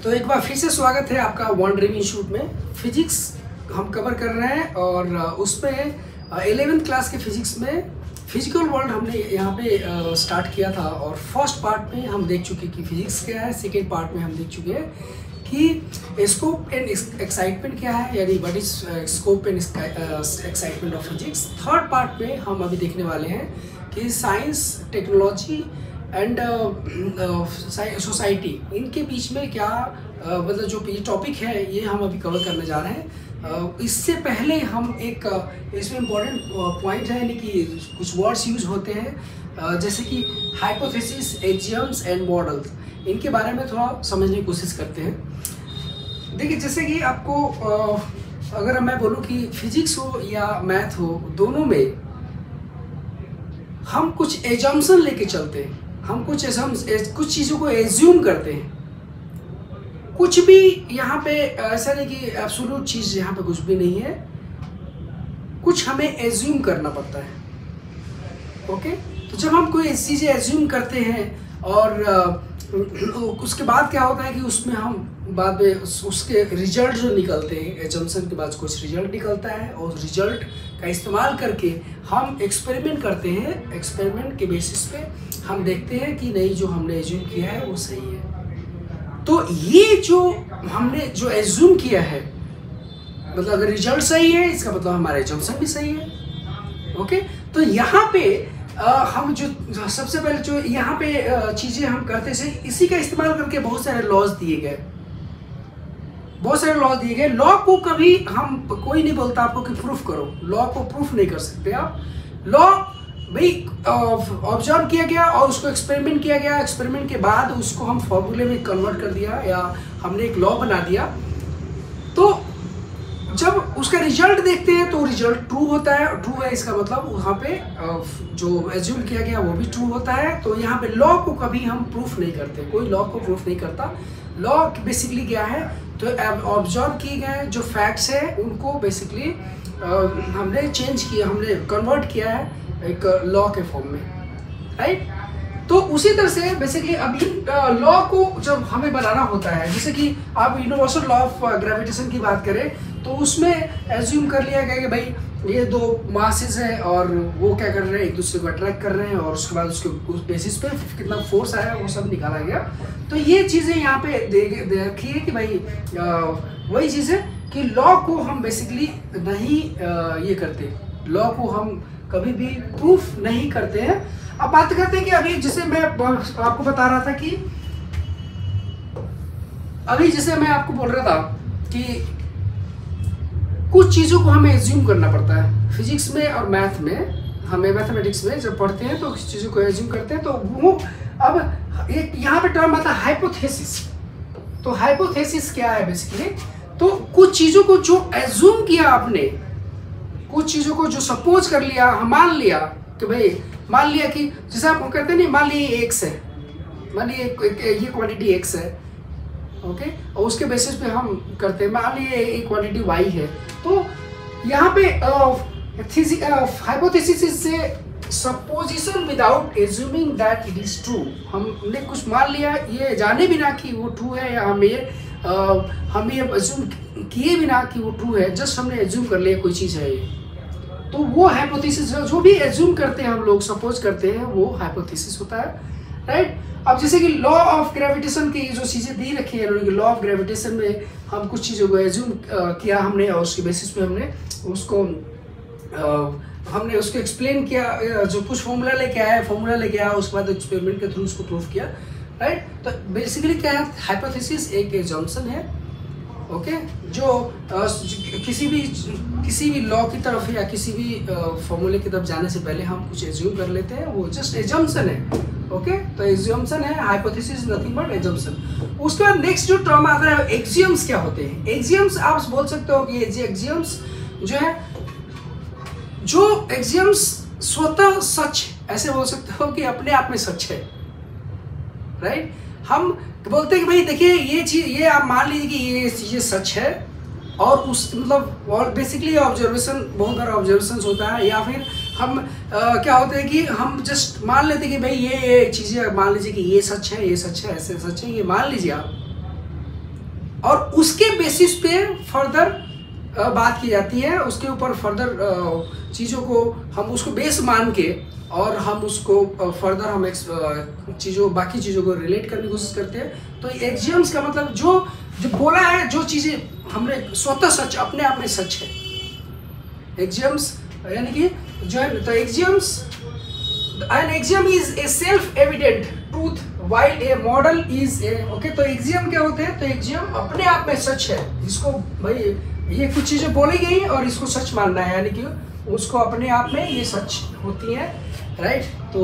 तो एक बार फिर से स्वागत है आपका वन ड्रीम इंस्टीट्यूट में। फिजिक्स हम कवर कर रहे हैं और उसमें 11th क्लास के फिजिक्स में फिजिकल वर्ल्ड हमने यहाँ पे स्टार्ट किया था और फर्स्ट पार्ट में हम देख चुके कि फिजिक्स क्या है। सेकेंड पार्ट में हम देख चुके हैं कि स्कोप एंड एक्साइटमेंट क्या है, यानी what is scope and excitement of physics. Third part में हम अभी देखने वाले हैं कि साइंस, टेक्नोलॉजी एंड सोसाइटी, इनके बीच में क्या मतलब जो टॉपिक है ये हम अभी कवर करने जा रहे हैं। इससे पहले हम एक इसमें इम्पोर्टेंट पॉइंट है, यानी कि कुछ वर्ड्स यूज होते हैं जैसे कि हाइपोथेसिस, एक्सियम्स एंड मॉडल्स, इनके बारे में थोड़ा समझने की कोशिश करते हैं। देखिए, जैसे कि आपको अगर मैं बोलूँ कि फिजिक्स हो या मैथ हो, दोनों में हम कुछ एजम्पशन लेके चलते हैं, हम कुछ चीज़ों को एज्यूम करते हैं। कुछ भी यहाँ पे ऐसा नहीं कि एब्सोल्यूट चीज़ यहाँ पे कुछ भी नहीं है, कुछ हमें एज्यूम करना पड़ता है। ओके, तो जब हम कोई ऐसी चीज़ें एज्यूम करते हैं और उसके बाद क्या होता है कि उसमें हम बाद में उसके रिजल्ट जो निकलते हैं, एजम्पशन के बाद कुछ रिजल्ट निकलता है और रिजल्ट का इस्तेमाल करके हम एक्सपेरिमेंट करते हैं। एक्सपेरिमेंट के बेसिस पे हम देखते हैं कि नहीं, जो हमने एज्यूम किया है वो सही है। तो ये जो हमने जो एज्यूम किया है, मतलब अगर रिजल्ट सही है इसका मतलब हमारा एजम्पशन भी सही है। ओके, तो यहाँ पे हम जो सबसे पहले जो यहाँ पे चीज़ें हम करते थे, इसी का इस्तेमाल करके बहुत सारे लॉज दिए गए, लॉ को कभी हम कोई नहीं बोलता आपको कि प्रूफ करो, लॉ को प्रूफ नहीं कर सकते आप। लॉ भाई ऑब्जर्व किया गया और उसको एक्सपेरिमेंट किया गया, एक्सपेरिमेंट के बाद उसको हम फॉर्मूले में कन्वर्ट कर दिया या हमने एक लॉ बना दिया। तो जब उसका रिजल्ट देखते हैं तो रिजल्ट ट्रू होता है, ट्रू है इसका मतलब वहाँ पे जो एज्यूम किया गया वो भी ट्रू होता है। तो यहाँ पे लॉ को कभी हम प्रूफ नहीं करते, कोई लॉ को प्रूफ नहीं करता। लॉ बेसिकली क्या है, तो ऑब्जर्व किए गए जो फैक्ट्स है उनको बेसिकली हमने चेंज किया, हमने कन्वर्ट किया है एक लॉ के फॉर्म में, राइट। तो उसी तरह से बेसिकली अभी लॉ को जब हमें बनाना होता है, जैसे कि आप यूनिवर्सल लॉ ऑफ ग्रेविटेशन की बात करें तो उसमें एज्यूम कर लिया गया कि भाई ये दो मासेस है और वो क्या कर रहे हैं, एक दूसरे को अट्रैक्ट कर रहे हैं और उसके बाद उसके उस बेसिस पे कितना फोर्स आया वो सब निकाला गया। तो ये चीज़ें यहाँ पे देखी है कि भाई वही चीज़ है कि लॉ को हम बेसिकली नहीं ये करते, लॉ को हम कभी भी प्रूफ नहीं करते हैं। अब बात करते हैं कि अभी जैसे मैं आपको बता रहा था कि अभी जैसे मैं आपको बोल रहा था कि कुछ चीज़ों को हमें एज्यूम करना पड़ता है फिजिक्स में और मैथ में। हमें मैथमेटिक्स में जब पढ़ते हैं तो कुछ चीज़ों को एज्यूम करते हैं, तो वो अब एक यहाँ पे टर्म आता है हाइपोथेसिस। तो हाइपोथेसिस क्या है बेसिकली, तो कुछ चीज़ों को जो एज्यूम किया आपने, कुछ चीज़ों को जो सपोज कर लिया, मान लिया कि भाई, मान लिया कि जैसे आप कहते हैं नहीं, मान लिया एक्स है, मान लिया ये क्वांटिटी एक्स है, ओके, और उसके बेसिस पे हम करते हैं। मान लिया एक क्वांटिटी वाई है, तो यहाँ पे हाइपोथेसिस से supposition without assuming that it is true. हमने कुछ मान लिया ये जाने बिना कि वो ट्रू है, या हम ये एज्यूम किए बिना कि वो ट्रू है, जस्ट हमने एज्यूम कर लिया कोई चीज़ है ये, तो वो हाइपोथेसिस जो भी एज्यूम करते हैं हम लोग, सपोज करते हैं, वो हाइपोथेसिस होता है, राइट। अब जैसे कि लॉ ऑफ ग्रेविटेशन की जो चीज़ें दी रखी है, लॉ ऑफ ग्रेविटेशन में हम कुछ चीज़ों को एज्यूम किया हमने और उसके बेसिस पे हमने उसको एक्सप्लेन किया, जो कुछ फॉर्मूला लेके आया, उसके बाद एक्सपेरिमेंट के थ्रू उसको प्रूव किया, राइट। तो बेसिकली क्या है, हाइपोथेसिस एक एजम्पशन है, ओके, जो किसी भी लॉ की तरफ या किसी भी फॉर्मूले की तरफ जाने से पहले हम कुछ एज्यूम कर लेते हैं, वो जस्ट एजम्पशन है। ओके, तो एग्जियम्सन है, हाइपोथेसिस नथिंग बट एजम्पशन। उसके बाद नेक्स्ट जो टर्म आता है, एक्सियम्स क्या होते हैं। एक्सियम्स आप बोल सकते हो कि एक्सियम्स जो है, जो एक्सियम्स स्वतः सच, ऐसे बोल सकते हो कि अपने आप में सच है, राइट। हम बोलते हैं कि भाई देखिए ये चीज़, ये आप मान लीजिए कि ये चीज़ें सच है, और उस मतलब और बेसिकली ऑब्जर्वेशन, बहुत सारा ऑब्जर्वेशन होता है, या फिर हम क्या होता है कि हम जस्ट मान लेते हैं कि भाई ये चीज़ें मान लीजिए कि ये सच है, ये सच है, ऐसे सच है, ये मान लीजिए आप, और उसके बेसिस पे फर्दर बात की जाती है, उसके ऊपर फर्दर चीज़ों को हम उसको बेस मान के और हम उसको फर्दर हम बाकी चीज़ों को रिलेट करने की कोशिश करते हैं। तो एक्सियम्स का मतलब जो बोला है, जो चीज़ें हमने स्वतः सच, अपने आप में सच है। एक्सियम्स यानी कि जो है, तो axioms, an axiom is a self evident truth while a model is a, okay. तो एक्सियम क्या होते हैं? तो एक्सियम अपने आप में सच है, इसको भाई ये कुछ चीज़ें बोली गई और इसको सच मानना है, यानी कि उसको अपने आप में ये सच होती है, राइट। तो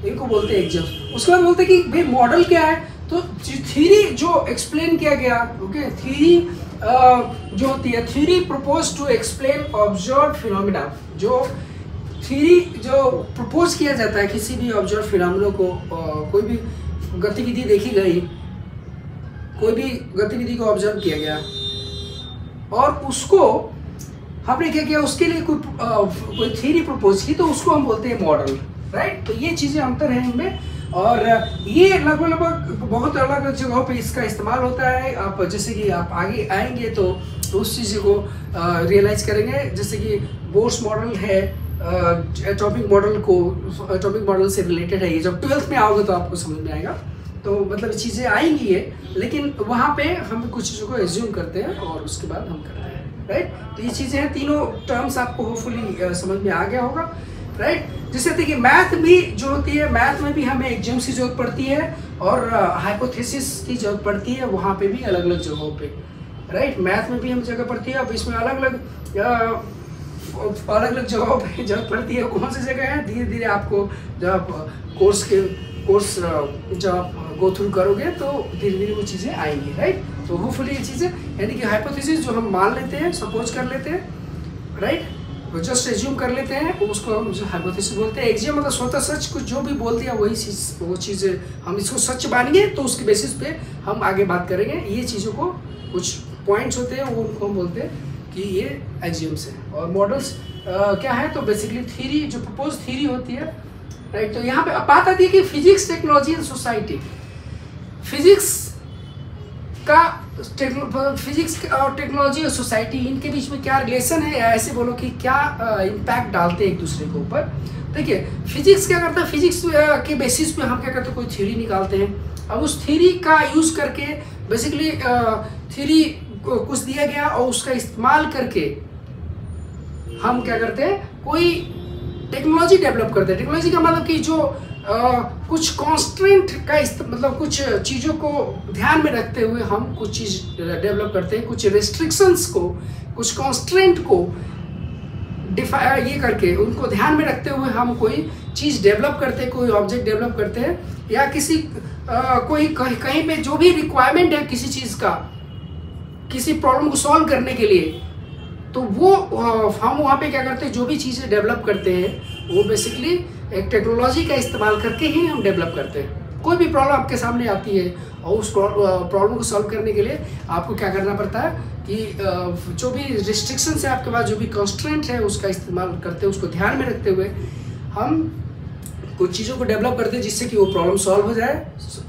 इनको बोलते हैं एक्सियम्स। उसके बाद बोलते हैं कि भाई मॉडल क्या है? तो थ्योरी जो एक्सप्लेन किया गया, ओके, थ्योरी जो होती है, theory propose to explain observe phenomena. जो थ्योरी जो प्रपोज किया जाता है किसी भी ऑब्जर्व फिनोमिना को, कोई भी गतिविधि देखी गई, कोई भी गतिविधि को ऑब्जर्व किया गया और उसको हमने क्या किया, उसके लिए कोई थ्योरी प्रपोज की, तो उसको हम बोलते हैं मॉडल, राइट। तो ये चीज़ें अंतर है इनमें, और ये लगभग बहुत अलग अलग जगहों पे इसका इस्तेमाल होता है। आप जैसे कि आप आगे आएंगे तो उस चीज़ को रियलाइज करेंगे, जैसे कि बोर्स मॉडल है, एटॉमिक मॉडल से रिलेटेड है। ये जब 12th में आओगे तो आपको समझ में आएगा। तो मतलब चीज़ें आएंगी ये, लेकिन वहाँ पे हम कुछ चीज़ों को एज्यूम करते हैं और उसके बाद हम करते हैं, राइट। तो ये चीज़ें हैं, तीनों टर्म्स आपको होपफुली समझ में आ गया होगा, राइट। जैसे देखिए मैथ भी जो होती है, मैथ में भी हमें एक्सियम्स की जरूरत पड़ती है और हाइपोथेसिस की जरूरत पड़ती है, वहाँ पे भी अलग अलग जगहों पे, राइट। मैथ में भी हम जगह पड़ती है। अब इसमें अलग अलग जगहों पे जरूरत पड़ती है। कौन सी जगह है? धीरे धीरे आपको जब कोर्स जब आप गो थ्रू करोगे तो धीरे धीरे वो चीज़ें आएंगी, राइट। तो होपफुली ये चीज़ें, यानी कि हाइपोथेसिस जो हम मान लेते हैं, सपोज कर लेते हैं, राइट, वो जस्ट एज्यूम कर लेते हैं, उसको हम हाइपोथेसिस बोलते हैं। एक्सियम मतलब स्वतः सच, कुछ जो भी बोल दिया वही चीज़, वो चीज़ें हम इसको सच मानेंगे तो उसके बेसिस पे हम आगे बात करेंगे। ये चीज़ों को कुछ पॉइंट्स होते हैं, वो उनको हम बोलते हैं कि ये एक्सियम्स है। और मॉडल्स क्या है? तो बेसिकली थ्योरी, जो प्रपोज थ्योरी होती है, राइट। तो यहाँ पे बात आती है कि physics, technology and society. Physics और टेक्नोलॉजी और सोसाइटी, इनके बीच में क्या रिलेशन है, या ऐसे बोलो कि क्या इम्पैक्ट डालते हैं एक दूसरे के ऊपर। देखिए फिजिक्स क्या करता है, फिजिक्स के बेसिस पे हम क्या करते हैं, कोई थ्योरी निकालते हैं। अब उस थ्योरी का यूज़ करके बेसिकली थ्योरी कुछ दिया गया और उसका इस्तेमाल करके हम क्या करते हैं, कोई टेक्नोलॉजी डेवलप करते हैं। टेक्नोलॉजी का मतलब कि जो कुछ कॉन्स्टेंट का मतलब कुछ चीज़ों को ध्यान में रखते हुए हम कुछ चीज़ डेवलप करते हैं, कुछ रेस्ट्रिक्शंस को, कुछ कॉन्स्टेंट को ये करके उनको ध्यान में रखते हुए हम कोई चीज़ डेवलप करते हैं, कोई ऑब्जेक्ट डेवलप करते हैं, या किसी कोई कहीं पे जो भी रिक्वायरमेंट है किसी चीज़ का, किसी प्रॉब्लम को सॉल्व करने के लिए, तो वो हम वहाँ पे क्या करते हैं, जो भी चीज़ें डेवलप करते हैं वो बेसिकली एक टेक्नोलॉजी का इस्तेमाल करके ही हम डेवलप करते हैं। कोई भी प्रॉब्लम आपके सामने आती है और उस प्रॉब्लम को सॉल्व करने के लिए आपको क्या करना पड़ता है कि जो भी रिस्ट्रिक्शंस है आपके पास, जो भी कंस्ट्रेंट है, उसका इस्तेमाल करते हैं, उसको ध्यान में रखते हुए हम कुछ चीज़ों को डेवलप करते हैं जिससे कि वो प्रॉब्लम सॉल्व हो जाए।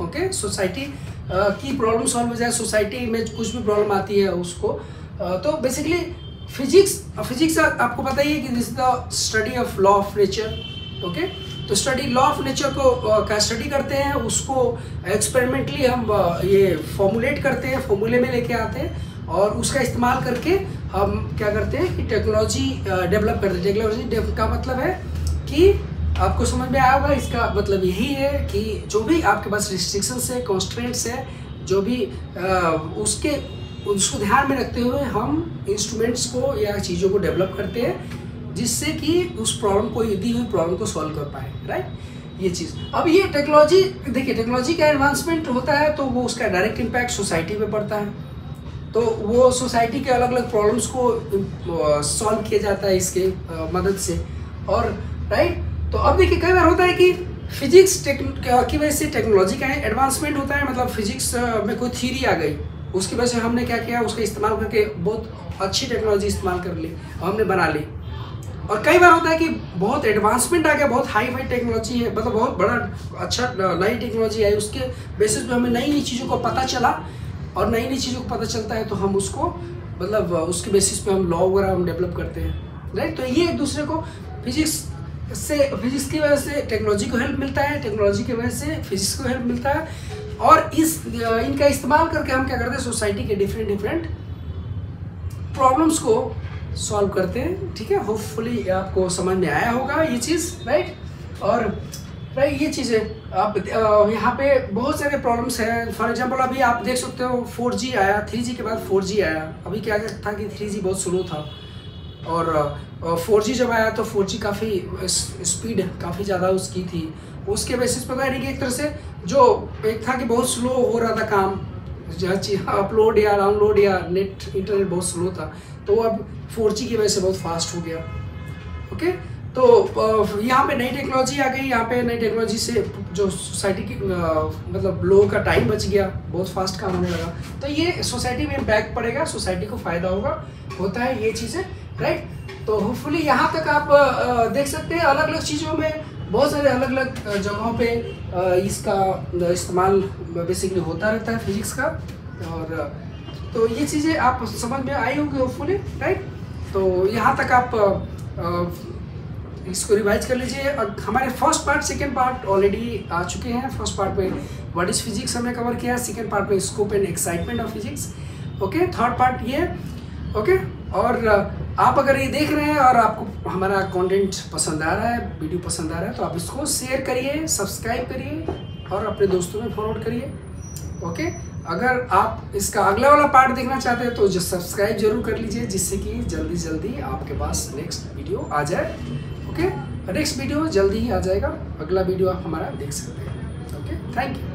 ओके, सोसाइटी की प्रॉब्लम सॉल्व हो जाए, सोसाइटी में कुछ भी प्रॉब्लम आती है उसको। तो बेसिकली फिजिक्स आपको पता ही है कि this is the study of law of nature. Okay, तो स्टडी लॉ ऑफ नेचर को का स्टडी करते हैं, उसको एक्सपेरिमेंटली हम ये फॉर्मुलेट करते हैं, फॉर्मूले में लेके आते हैं और उसका इस्तेमाल करके हम क्या करते हैं कि टेक्नोलॉजी डेवलप करते हैं। टेक्नोलॉजी का मतलब है कि आपको समझ में आया होगा, इसका मतलब यही है कि जो भी आपके पास रिस्ट्रिक्शंस है, कॉन्स्ट्रेंट्स है, जो भी उसको ध्यान में रखते हुए हम इंस्ट्रूमेंट्स को या चीज़ों को डेवलप करते हैं जिससे कि उस प्रॉब्लम को, दी हुई प्रॉब्लम को सॉल्व कर पाए, राइट। ये चीज़, अब ये टेक्नोलॉजी, देखिए टेक्नोलॉजी का एडवांसमेंट होता है तो वो उसका डायरेक्ट इम्पैक्ट सोसाइटी पे पड़ता है, तो वो सोसाइटी के अलग अलग प्रॉब्लम्स को सॉल्व किया जाता है इसके मदद से, और राइट। तो अब देखिए कई बार होता है कि फिजिक्स की वजह से टेक्नोलॉजी का एडवांसमेंट होता है, मतलब फिजिक्स में कोई थ्योरी आ गई, उसकी वजह से हमने क्या किया, उसका इस्तेमाल करके बहुत अच्छी टेक्नोलॉजी इस्तेमाल कर ली, हमने बना ली। और कई बार होता है कि बहुत एडवांसमेंट आ गया, बहुत हाई फाई टेक्नोलॉजी है, मतलब बहुत बड़ा अच्छा नई टेक्नोलॉजी आई, उसके बेसिस पे हमें नई नई चीज़ों को पता चला और नई नई चीज़ों को पता चलता है तो हम उसको मतलब उसके बेसिस पे हम लॉ वगैरह हम डेवलप करते हैं, राइट। तो ये एक दूसरे को फिजिक्स की वजह से टेक्नोलॉजी को हेल्प मिलता है, टेक्नोलॉजी की वजह से फिजिक्स को हेल्प मिलता है, और इनका इस्तेमाल करके हम क्या करते हैं, सोसाइटी के डिफरेंट प्रॉब्लम्स को सॉल्व करते हैं, ठीक है। होपफुली आपको समझ में आया होगा ये चीज़, राइट। और राइट ये चीज़ें आप यहाँ पे बहुत सारे प्रॉब्लम्स हैं। फॉर एग्जांपल अभी आप देख सकते हो 4G आया, 3G के बाद 4G आया। अभी क्या था कि 3G बहुत स्लो था, और 4G जब आया तो 4G काफ़ी स्पीड काफ़ी ज़्यादा उसकी थी। उसके बेसिस पता नहीं कि एक तरह से जो एक था कि बहुत स्लो हो रहा था काम, अपलोड या डाउनलोड या नेट इंटरनेट बहुत स्लो था, तो अब 4G की वजह से बहुत फास्ट हो गया, ओके। तो यहाँ पे नई टेक्नोलॉजी आ गई, यहाँ पे नई टेक्नोलॉजी से जो सोसाइटी की मतलब लोगों का टाइम बच गया, बहुत फास्ट काम होने लगा, तो ये सोसाइटी में इम्पैक्ट पड़ेगा, सोसाइटी को फायदा होता है ये चीज़ें, राइट। तो होपफुली यहाँ तक आप देख सकते हैं अलग अलग चीज़ों में बहुत सारे अलग अलग जगहों पे इसका इस्तेमाल बेसिकली होता रहता है फिजिक्स का, और तो ये चीज़ें आप समझ में आई होगी होपफुली, राइट। तो यहाँ तक आप इसको रिवाइज कर लीजिए। हमारे first part second part already आ चुके हैं। फर्स्ट पार्ट में व्हाट इज फिजिक्स हमने कवर किया, सेकंड पार्ट में scope and excitement of physics, okay. Third part ये, ओके। और आप अगर ये देख रहे हैं और आपको हमारा कंटेंट पसंद आ रहा है, वीडियो पसंद आ रहा है, तो आप इसको शेयर करिए, सब्सक्राइब करिए और अपने दोस्तों में फॉरवर्ड करिए, ओके। अगर आप इसका अगला वाला पार्ट देखना चाहते हैं तो सब्सक्राइब जरूर कर लीजिए, जिससे कि जल्दी जल्दी आपके पास नेक्स्ट वीडियो आ जाए, ओके। नेक्स्ट वीडियो जल्दी ही आ जाएगा, अगला वीडियो आप हमारा देख सकते हैं, ओके। Thank you.